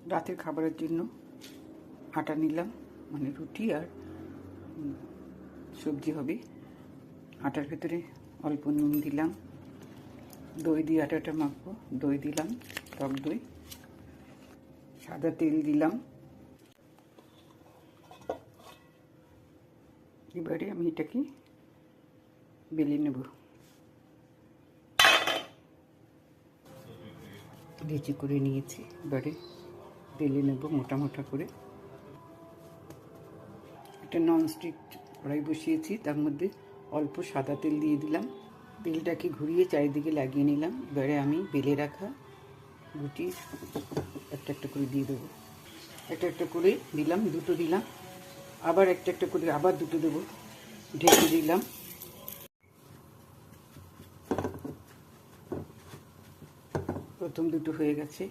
রাতের খাবারের জন্য আটা নিলাম, মানে রুটি আর সবজি হবে। আটার ভেতরে অল্প নুন দিলাম, দই দিয়ে আটাটা মাখবো। দই দিলাম, টক দই, সাদা তেল দিলাম। এবারে আমি এটাকে বেলে নেব। লিচি করে নিয়েছি, এবারে বেলে নেব মোটা মোটা করে। একটা ননস্টিক কড়াই বসিয়েছি, তার মধ্যে অল্প সাদা তেল দিয়ে দিলাম। তেলটাকে ঘুরিয়ে চারিদিকে লাগিয়ে নিলাম। এবারে আমি বেলে রাখা রুটি একটা একটা করে দিয়ে দেবো। একটা একটা করে দিলাম, দুটো দিলাম, আবার একটা একটা করে আবার দুটো দেবো। ঢেকে দিলাম। প্রথম দুটো হয়ে গেছে,